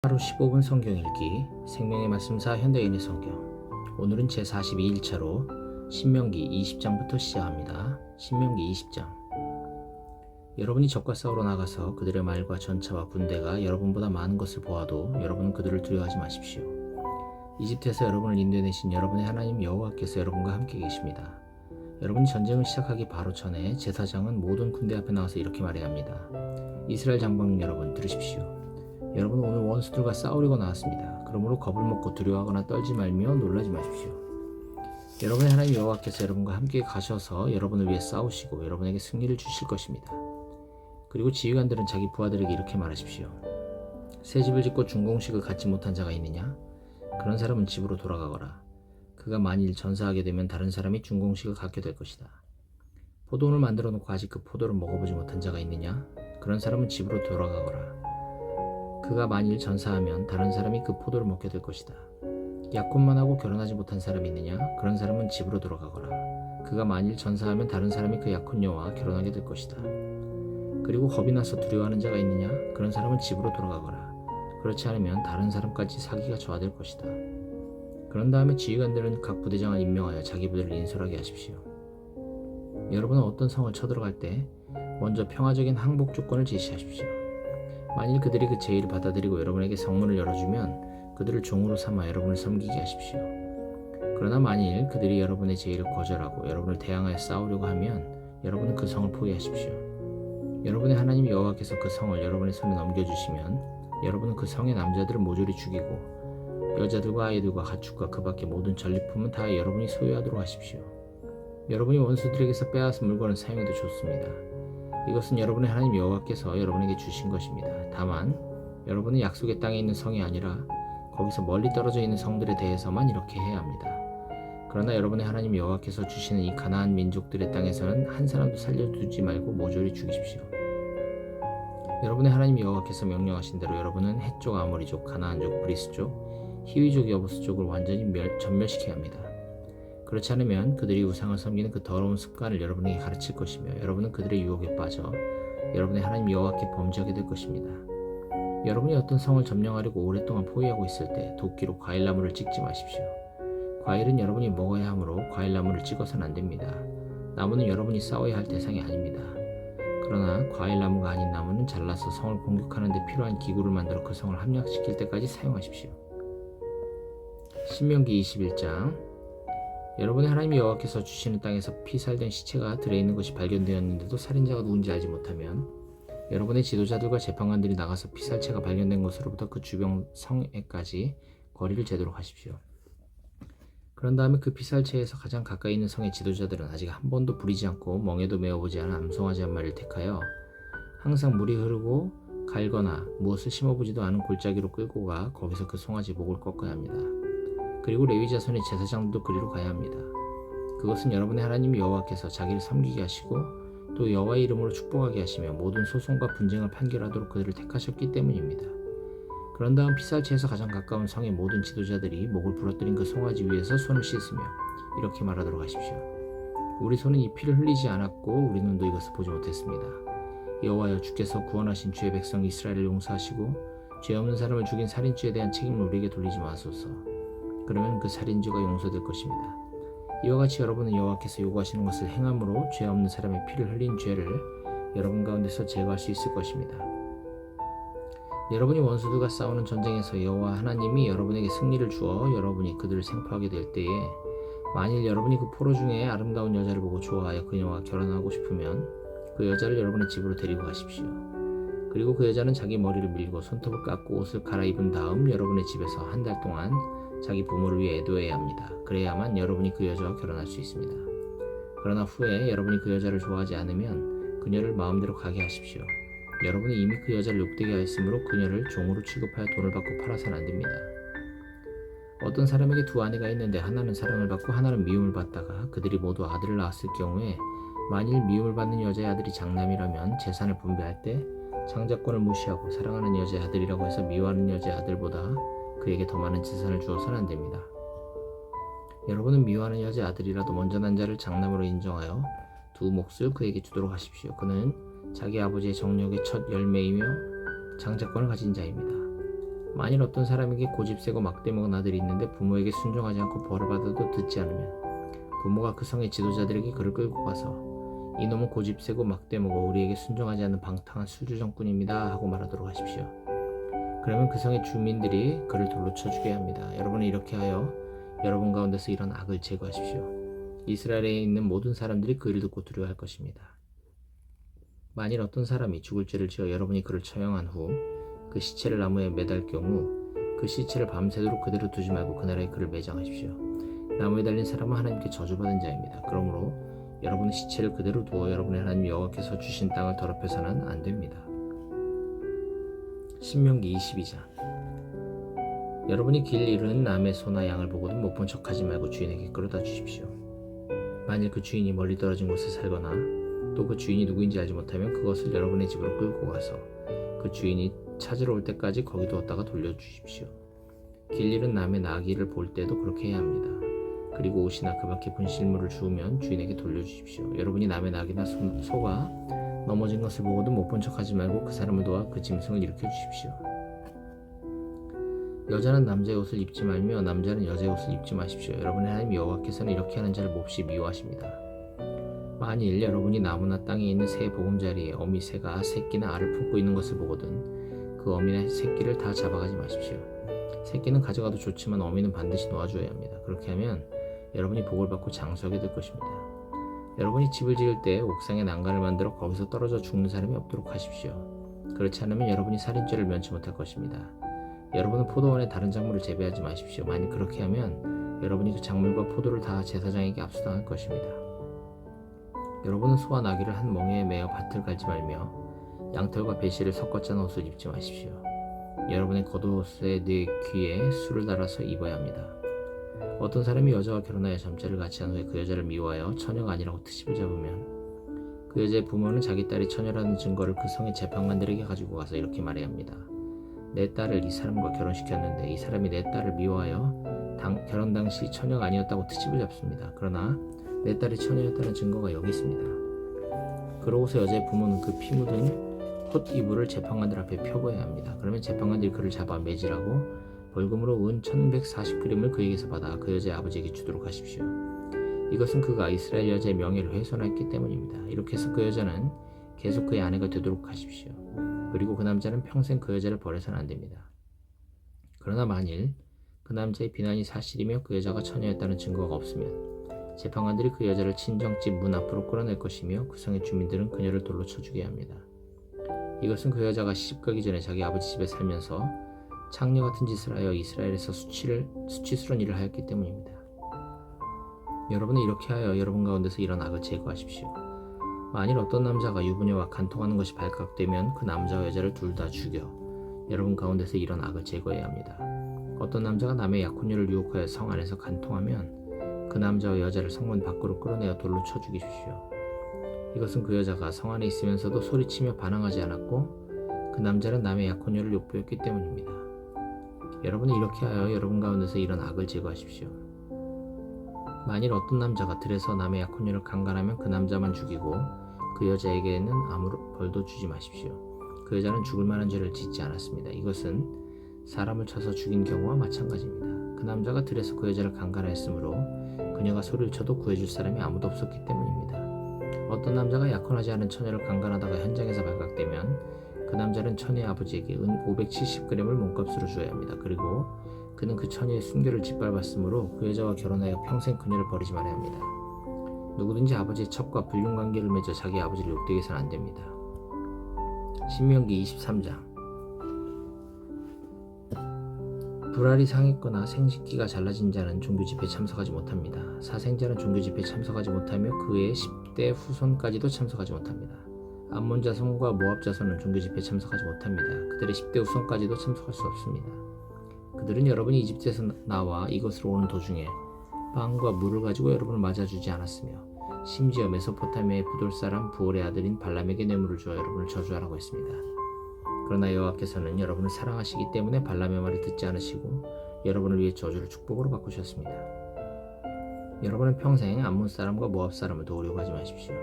하루 15분 성경 읽기 생명의 말씀사 현대인의 성경. 오늘은 제42일차로 신명기 20장부터 시작합니다. 신명기 20장. 여러분이 적과 싸우러 나가서 그들의 말과 전차와 군대가 여러분보다 많은 것을 보아도 여러분은 그들을 두려워하지 마십시오. 이집트에서 여러분을 인도해내신 여러분의 하나님 여호와께서 여러분과 함께 계십니다. 여러분이 전쟁을 시작하기 바로 전에 제사장은 모든 군대 앞에 나와서 이렇게 말해야 합니다. 이스라엘 장방 여러분 들으십시오. 여러분은 오늘 원수들과 싸우려고 나왔습니다. 그러므로 겁을 먹고 두려워하거나 떨지 말며 놀라지 마십시오. 여러분의 하나님 여호와께서 여러분과 함께 가셔서 여러분을 위해 싸우시고 여러분에게 승리를 주실 것입니다. 그리고 지휘관들은 자기 부하들에게 이렇게 말하십시오. 새 집을 짓고 준공식을 갖지 못한 자가 있느냐? 그런 사람은 집으로 돌아가거라. 그가 만일 전사하게 되면 다른 사람이 준공식을 갖게 될 것이다. 포도원을 만들어 놓고 아직 그 포도를 먹어보지 못한 자가 있느냐? 그런 사람은 집으로 돌아가거라. 그가 만일 전사하면 다른 사람이 그 포도를 먹게 될 것이다. 약혼만 하고 결혼하지 못한 사람이 있느냐? 그런 사람은 집으로 돌아가거라. 그가 만일 전사하면 다른 사람이 그 약혼녀와 결혼하게 될 것이다. 그리고 겁이 나서 두려워하는 자가 있느냐? 그런 사람은 집으로 돌아가거라. 그렇지 않으면 다른 사람까지 사기가 저하될 것이다. 그런 다음에 지휘관들은 각 부대장을 임명하여 자기 부대를 인솔하게 하십시오. 여러분은 어떤 성을 쳐들어갈 때 먼저 평화적인 항복 조건을 제시하십시오. 만일 그들이 그 제의를 받아들이고 여러분에게 성문을 열어주면 그들을 종으로 삼아 여러분을 섬기게 하십시오. 그러나 만일 그들이 여러분의 제의를 거절하고 여러분을 대항하여 싸우려고 하면 여러분은 그 성을 포기하십시오. 여러분의 하나님 여호와께서 그 성을 여러분의 손에 넘겨주시면 여러분은 그 성의 남자들을 모조리 죽이고 여자들과 아이들과 가축과 그 밖의 모든 전리품은 다 여러분이 소유하도록 하십시오. 여러분이 원수들에게서 빼앗은 물건을 사용해도 좋습니다. 이것은 여러분의 하나님 여호와께서 여러분에게 주신 것입니다. 다만 여러분은 약속의 땅에 있는 성이 아니라 거기서 멀리 떨어져 있는 성들에 대해서만 이렇게 해야 합니다. 그러나 여러분의 하나님 여호와께서 주시는 이 가나안 민족들의 땅에서는 한 사람도 살려두지 말고 모조리 죽이십시오. 여러분의 하나님 여호와께서 명령하신 대로 여러분은 헷족, 아모리족, 가나안족, 브리스족, 히위족, 여부스족을 완전히 전멸시켜야 합니다. 그렇지 않으면 그들이 우상을 섬기는 그 더러운 습관을 여러분에게 가르칠 것이며 여러분은 그들의 유혹에 빠져 여러분의 하나님 여호와께 범죄하게 될 것입니다. 여러분이 어떤 성을 점령하려고 오랫동안 포위하고 있을 때 도끼로 과일나무를 찍지 마십시오. 과일은 여러분이 먹어야 하므로 과일나무를 찍어서는 안 됩니다. 나무는 여러분이 싸워야 할 대상이 아닙니다. 그러나 과일나무가 아닌 나무는 잘라서 성을 공격하는 데 필요한 기구를 만들어 그 성을 함락시킬 때까지 사용하십시오. 신명기 21장. 여러분의 하나님 여호와께서 주시는 땅에서 피살된 시체가 들어있는 것이 발견되었는데도 살인자가 누군지 알지 못하면 여러분의 지도자들과 재판관들이 나가서 피살체가 발견된 곳으로부터 그 주변 성에까지 거리를 재도록 하십시오. 그런 다음에 그 피살체에서 가장 가까이 있는 성의 지도자들은 아직 한 번도 부리지 않고 멍에도 메어보지 않은 암송아지 한 마리를 택하여 항상 물이 흐르고 갈거나 무엇을 심어보지도 않은 골짜기로 끌고 가 거기서 그 송아지 목을 꺾어야 합니다. 그리고 레위 자손의 제사장들도 그리로 가야 합니다. 그것은 여러분의 하나님 여호와께서 자기를 섬기게 하시고 또 여호와의 이름으로 축복하게 하시며 모든 소송과 분쟁을 판결하도록 그들을 택하셨기 때문입니다. 그런 다음 피살체에서 가장 가까운 성의 모든 지도자들이 목을 부러뜨린 그 송아지 위에서 손을 씻으며 이렇게 말하도록 하십시오. 우리 손은 이 피를 흘리지 않았고 우리 눈도 이것을 보지 못했습니다. 여호와여, 주께서 구원하신 주의 백성 이스라엘을 용서하시고 죄 없는 사람을 죽인 살인죄에 대한 책임을 우리에게 돌리지 마소서. 그러면 그 살인죄가 용서될 것입니다. 이와 같이 여러분은 여호와께서 요구하시는 것을 행함으로 죄 없는 사람의 피를 흘린 죄를 여러분 가운데서 제거할 수 있을 것입니다. 여러분이 원수들과 싸우는 전쟁에서 여호와 하나님이 여러분에게 승리를 주어 여러분이 그들을 생포하게 될 때에 만일 여러분이 그 포로 중에 아름다운 여자를 보고 좋아하여 그녀와 결혼하고 싶으면 그 여자를 여러분의 집으로 데리고 가십시오. 그리고 그 여자는 자기 머리를 밀고 손톱을 깎고 옷을 갈아입은 다음 여러분의 집에서 한 달 동안 자기 부모를 위해 애도해야 합니다. 그래야만 여러분이 그 여자와 결혼할 수 있습니다. 그러나 후에 여러분이 그 여자를 좋아하지 않으면 그녀를 마음대로 가게 하십시오. 여러분이 이미 그 여자를 욕되게 하였으므로 그녀를 종으로 취급하여 돈을 받고 팔아서는 안 됩니다. 어떤 사람에게 두 아내가 있는데 하나는 사랑을 받고 하나는 미움을 받다가 그들이 모두 아들을 낳았을 경우에 만일 미움을 받는 여자의 아들이 장남이라면 재산을 분배할 때 장자권을 무시하고 사랑하는 여자의 아들이라고 해서 미워하는 여자의 아들보다 그에게 더 많은 재산을 주어서는 안 됩니다. 여러분은 미워하는 여자의 아들이라도 먼저 난 자를 장남으로 인정하여 두 몫을 그에게 주도록 하십시오. 그는 자기 아버지의 정력의 첫 열매이며 장자권을 가진 자입니다. 만일 어떤 사람에게 고집세고 막대 먹은 아들이 있는데 부모에게 순종하지 않고 벌을 받아도 듣지 않으면 부모가 그 성의 지도자들에게 그를 끌고 가서 이놈은 고집세고 막대 먹어 우리에게 순종하지 않는 방탕한 술주정꾼입니다 하고 말하도록 하십시오. 그러면 그 성의 주민들이 그를 돌로 쳐 죽여야 합니다. 여러분은 이렇게 하여 여러분 가운데서 이런 악을 제거하십시오. 이스라엘에 있는 모든 사람들이 그 일을 듣고 두려워할 것입니다. 만일 어떤 사람이 죽을 죄를 지어 여러분이 그를 처형한 후 그 시체를 나무에 매달 경우 그 시체를 밤새도록 그대로 두지 말고 그날에 그를 매장하십시오. 나무에 달린 사람은 하나님께 저주받은 자입니다. 그러므로 여러분은 시체를 그대로 두어 여러분의 하나님 여호와께서 주신 땅을 더럽혀서는 안 됩니다. 신명기 22장. 여러분이 길 잃은 남의 소나 양을 보고도 못 본 척하지 말고 주인에게 끌어다 주십시오. 만일 그 주인이 멀리 떨어진 곳에 살거나 또 그 주인이 누구인지 알지 못하면 그것을 여러분의 집으로 끌고 가서 그 주인이 찾으러 올 때까지 거기 두었다가 돌려주십시오. 길 잃은 남의 나귀를 볼 때도 그렇게 해야 합니다. 그리고 옷이나 그 밖에 분실물을 주우면 주인에게 돌려주십시오. 여러분이 남의 나귀나 소가 넘어진 것을 보고도 못 본 척하지 말고 그 사람을 도와 그 짐승을 일으켜 주십시오. 여자는 남자의 옷을 입지 말며 남자는 여자의 옷을 입지 마십시오. 여러분의 하나님 여호와께서는 이렇게 하는 자를 몹시 미워하십니다. 만일 여러분이 나무나 땅에 있는 새 보금자리에 어미 새가 새끼나 알을 품고 있는 것을 보거든 그 어미나 새끼를 다 잡아가지 마십시오. 새끼는 가져가도 좋지만 어미는 반드시 놓아줘야 합니다. 그렇게 하면 여러분이 복을 받고 장수하게 될 것입니다. 여러분이 집을 지을 때 옥상에 난간을 만들어 거기서 떨어져 죽는 사람이 없도록 하십시오. 그렇지 않으면 여러분이 살인죄를 면치 못할 것입니다. 여러분은 포도원에 다른 작물을 재배하지 마십시오. 만일 그렇게 하면 여러분이 그 작물과 포도를 다 제사장에게 압수당할 것입니다. 여러분은 소와 나귀를 한 멍에에 매어 밭을 갈지 말며 양털과 배실을 섞어 짠 옷을 입지 마십시오. 여러분의 겉옷의 네 귀에 술을 달아서 입어야 합니다. 어떤 사람이 여자와 결혼하여 잠자를 같이 한 후에 그 여자를 미워하여 처녀가 아니라고 트집을 잡으면 그 여자의 부모는 자기 딸이 처녀라는 증거를 그 성의 재판관들에게 가지고 가서 이렇게 말해야 합니다. 내 딸을 이 사람과 결혼시켰는데 이 사람이 내 딸을 미워하여 결혼 당시 처녀가 아니었다고 트집을 잡습니다. 그러나 내 딸이 처녀였다는 증거가 여기 있습니다. 그러고서 여자의 부모는 그 피 묻은 콧 이불을 재판관들 앞에 펴보아야 합니다. 그러면 재판관들이 그를 잡아 매질하고 벌금으로 은 1140그림을 그에게서 받아 그 여자의 아버지에게 주도록 하십시오. 이것은 그가 이스라엘 여자의 명예를 훼손했기 때문입니다. 이렇게 해서 그 여자는 계속 그의 아내가 되도록 하십시오. 그리고 그 남자는 평생 그 여자를 버려서는 안 됩니다. 그러나 만일 그 남자의 비난이 사실이며 그 여자가 처녀였다는 증거가 없으면 재판관들이 그 여자를 친정집 문 앞으로 끌어낼 것이며 그 성의 주민들은 그녀를 돌로 쳐 죽여야 합니다. 이것은 그 여자가 시집가기 전에 자기 아버지 집에 살면서 창녀 같은 짓을 하여 이스라엘에서 수치스러운 일을 하였기 때문입니다. 여러분은 이렇게 하여 여러분 가운데서 이런 악을 제거하십시오. 만일 어떤 남자가 유부녀와 간통하는 것이 발각되면 그 남자와 여자를 둘 다 죽여 여러분 가운데서 이런 악을 제거해야 합니다. 어떤 남자가 남의 약혼녀를 유혹하여 성 안에서 간통하면 그 남자와 여자를 성문 밖으로 끌어내어 돌로 쳐 죽이십시오. 이것은 그 여자가 성 안에 있으면서도 소리치며 반항하지 않았고 그 남자는 남의 약혼녀를 욕보였기 때문입니다. 여러분은 이렇게 하여 여러분 가운데서 이런 악을 제거하십시오. 만일 어떤 남자가 들에서 남의 약혼녀를 강간하면 그 남자만 죽이고 그 여자에게는 아무 벌도 주지 마십시오. 그 여자는 죽을 만한 죄를 짓지 않았습니다. 이것은 사람을 쳐서 죽인 경우와 마찬가지입니다. 그 남자가 들에서 그 여자를 강간하였으므로 그녀가 소리를 쳐도 구해줄 사람이 아무도 없었기 때문입니다. 어떤 남자가 약혼하지 않은 처녀를 강간하다가 현장에서 발각되면 그 남자는 처녀의 아버지에게 은 570g을 몸값으로 주어야 합니다. 그리고 그는 그 처녀의 순결을 짓밟았으므로 그 여자와 결혼하여 평생 그녀를 버리지 말아야 합니다. 누구든지 아버지의 첩과 불륜관계를 맺어 자기 아버지를 욕되게 해서는 안 됩니다. 신명기 23장. 불알이 상했거나 생식기가 잘라진 자는 종교집회에 참석하지 못합니다. 사생자는 종교집회에 참석하지 못하며 그의 10대 후손까지도 참석하지 못합니다. 암몬 자손과 모압 자손은 종교집회에 참석하지 못합니다. 그들의 10대 후손까지도 참석할 수 없습니다. 그들은 여러분이 이집트에서 나와 이것으로 오는 도중에 빵과 물을 가지고 여러분을 맞아주지 않았으며 심지어 메소포타미아의 부돌 사람 부올의 아들인 발람에게 뇌물을 주어 여러분을 저주하라고 했습니다. 그러나 여호와께서는 여러분을 사랑하시기 때문에 발람의 말을 듣지 않으시고 여러분을 위해 저주를 축복으로 바꾸셨습니다. 여러분은 평생 암몬 사람과 모압 사람을 도우려고 하지 마십시오.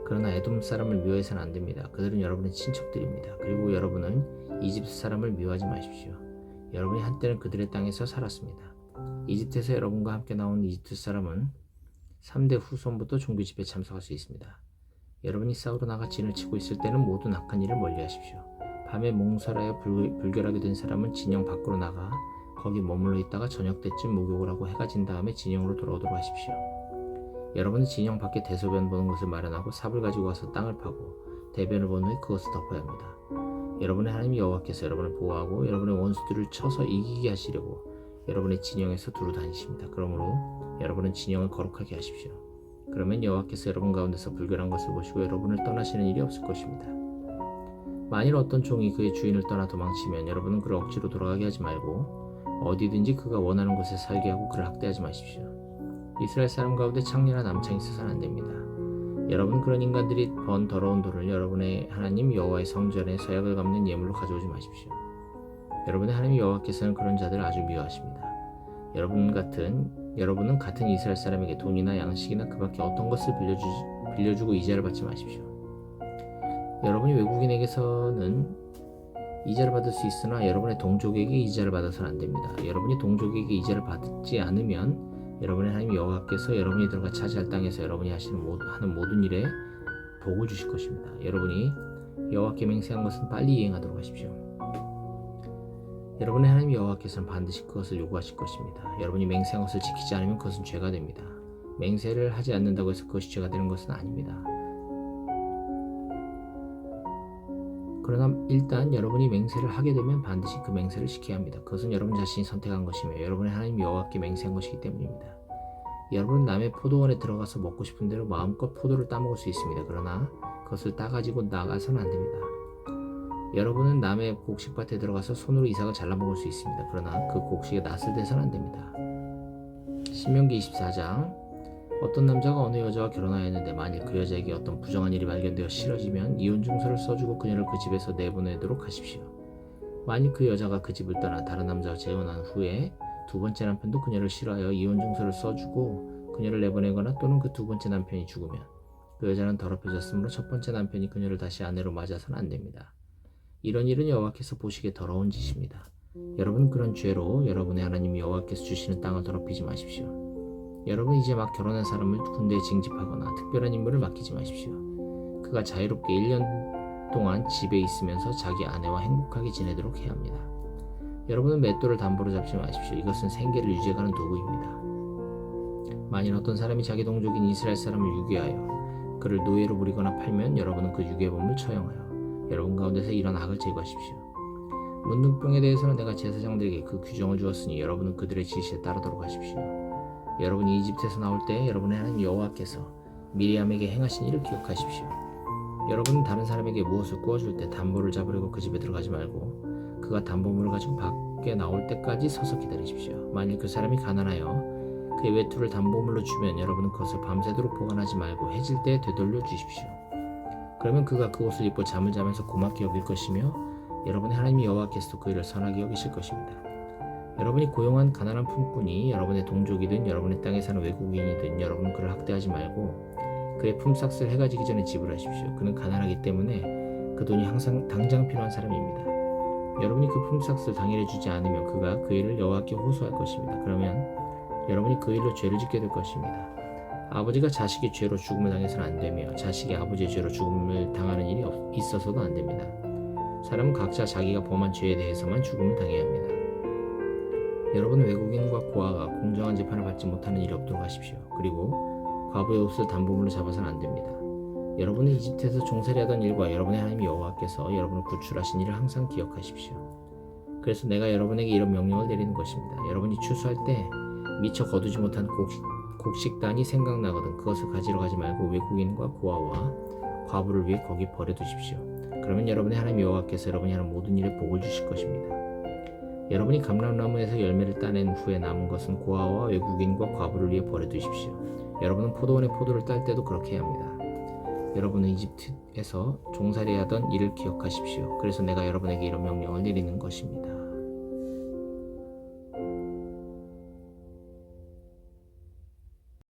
그러나 에돔 사람을 미워해서는 안 됩니다. 그들은 여러분의 친척들입니다. 그리고 여러분은 이집트 사람을 미워하지 마십시오. 여러분이 한때는 그들의 땅에서 살았습니다. 이집트에서 여러분과 함께 나온 이집트 사람은 3대 후손부터 종교 집회에 참석할 수 있습니다. 여러분이 싸우러 나가 진을 치고 있을 때는 모두 악한 일을 멀리하십시오. 밤에 몽설하여 불결하게 된 사람은 진영 밖으로 나가 거기 머물러 있다가 저녁 때쯤 목욕을 하고 해가 진 다음에 진영으로 돌아오도록 하십시오. 여러분은 진영 밖에 대소변 보는 것을 마련하고 삽을 가지고 와서 땅을 파고 대변을 본 후에 그것을 덮어야 합니다. 여러분의 하나님 여호와께서 여러분을 보호하고 여러분의 원수들을 쳐서 이기게 하시려고 여러분의 진영에서 두루 다니십니다. 그러므로 여러분은 진영을 거룩하게 하십시오. 그러면 여호와께서 여러분 가운데서 불결한 것을 보시고 여러분을 떠나시는 일이 없을 것입니다. 만일 어떤 종이 그의 주인을 떠나 도망치면 여러분은 그를 억지로 돌아가게 하지 말고 어디든지 그가 원하는 곳에 살게 하고 그를 학대하지 마십시오. 이스라엘 사람 가운데 창녀나 남창이 있어서는 안 됩니다. 여러분 그런 인간들이 번 더러운 돌을 여러분의 하나님 여호와의 성전에 서약을 갚는 예물로 가져오지 마십시오. 여러분의 하나님 여호와께서는 그런 자들을 아주 미워하십니다. 여러분은 같은 이스라엘 사람에게 돈이나 양식이나 그 밖에 어떤 것을 빌려주고 이자를 받지 마십시오. 여러분이 외국인에게서는 이자를 받을 수 있으나 여러분의 동족에게 이자를 받아서는 안 됩니다. 여러분이 동족에게 이자를 받지 않으면 여러분의 하나님 여호와께서 여러분이 들어가 차지할 땅에서 여러분이 하는 모든 일에 복을 주실 것입니다. 여러분이 여호와께 맹세한 것은 빨리 이행하도록 하십시오. 여러분의 하나님 여호와께서는 반드시 그것을 요구하실 것입니다. 여러분이 맹세한 것을 지키지 않으면 그것은 죄가 됩니다. 맹세를 하지 않는다고 해서 그것이 죄가 되는 것은 아닙니다. 그러나 일단 여러분이 맹세를 하게 되면 반드시 그 맹세를 지켜야 합니다. 그것은 여러분 자신이 선택한 것이며 여러분의 하나님 여호와께 맹세한 것이기 때문입니다. 여러분은 남의 포도원에 들어가서 먹고 싶은 대로 마음껏 포도를 따먹을 수 있습니다. 그러나 그것을 따가지고 나가서는 안 됩니다. 여러분은 남의 곡식밭에 들어가서 손으로 이삭을 잘라 먹을 수 있습니다. 그러나 그 곡식에 낫을 대서는 안 됩니다. 신명기 24장 어떤 남자가 어느 여자와 결혼하였는데 만일 그 여자에게 어떤 부정한 일이 발견되어 싫어지면 이혼 증서를 써주고 그녀를 그 집에서 내보내도록 하십시오. 만일 그 여자가 그 집을 떠나 다른 남자와 재혼한 후에 두 번째 남편도 그녀를 싫어하여 이혼 증서를 써주고 그녀를 내보내거나 또는 그 두 번째 남편이 죽으면 그 여자는 더럽혀졌으므로 첫 번째 남편이 그녀를 다시 아내로 맞아서는 안 됩니다. 이런 일은 여호와께서 보시기에 더러운 짓입니다. 여러분 그런 죄로 여러분의 하나님 여호와께서 주시는 땅을 더럽히지 마십시오. 여러분 이제 막 결혼한 사람을 군대에 징집하거나 특별한 임무를 맡기지 마십시오. 그가 자유롭게 1년 동안 집에 있으면서 자기 아내와 행복하게 지내도록 해야 합니다. 여러분은 맷돌을 담보로 잡지 마십시오. 이것은 생계를 유지해가는 도구입니다. 만일 어떤 사람이 자기 동족인 이스라엘 사람을 유괴하여 그를 노예로 부리거나 팔면 여러분은 그 유괴범을 처형하여 여러분 가운데서 이런 악을 제거하십시오. 문둥병에 대해서는 내가 제사장들에게 그 규정을 주었으니 여러분은 그들의 지시에 따르도록 하십시오. 여러분이 이집트에서 나올 때 여러분의 하나님 여호와께서 미리암에게 행하신 일을 기억하십시오. 여러분은 다른 사람에게 무엇을 구워줄 때 담보를 잡으려고 그 집에 들어가지 말고 그가 담보물을 가지고 밖에 나올 때까지 서서 기다리십시오. 만일 그 사람이 가난하여 그의 외투를 담보물로 주면 여러분은 그것을 밤새도록 보관하지 말고 해질 때 되돌려 주십시오. 그러면 그가 그 옷을 입고 잠을 자면서 고맙게 여길 것이며 여러분의 하나님 여호와께서도 그 일을 선하게 여기실 것입니다. 여러분이 고용한 가난한 품꾼이 여러분의 동족이든 여러분의 땅에 사는 외국인이든 여러분은 그를 학대하지 말고 그의 품삯을 해가 지기 전에 지불하십시오. 그는 가난하기 때문에 그 돈이 항상 당장 필요한 사람입니다. 여러분이 그 품삯을 당일에 주지 않으면 그가 그 일을 여호와께 호소할 것입니다. 그러면 여러분이 그 일로 죄를 짓게 될 것입니다. 아버지가 자식의 죄로 죽음을 당해서는 안 되며 자식이 아버지의 죄로 죽음을 당하는 일이 있어서도 안 됩니다. 사람은 각자 자기가 범한 죄에 대해서만 죽음을 당해야 합니다. 여러분 외국인과 고아가 공정한 재판을 받지 못하는 일이 없도록 하십시오. 그리고 과부의 옷을 담보물로 잡아서는 안 됩니다. 여러분은 이집트에서 종살이하던 일과 여러분의 하나님 여호와께서 여러분을 구출하신 일을 항상 기억하십시오. 그래서 내가 여러분에게 이런 명령을 내리는 것입니다. 여러분이 추수할 때 미처 거두지 못한 곡식단이 생각나거든 그것을 가지러 가지 말고 외국인과 고아와 과부를 위해 거기 버려두십시오. 그러면 여러분의 하나님 여호와께서 여러분이 하는 모든 일에 복을 주실 것입니다. 여러분이 감람나무에서 열매를 따낸 후에 남은 것은 고아와 외국인과 과부를 위해 버려두십시오. 여러분은 포도원에 포도를 딸 때도 그렇게 해야 합니다. 여러분은 이집트에서 종살이하던 일을 기억하십시오. 그래서 내가 여러분에게 이런 명령을 내리는 것입니다.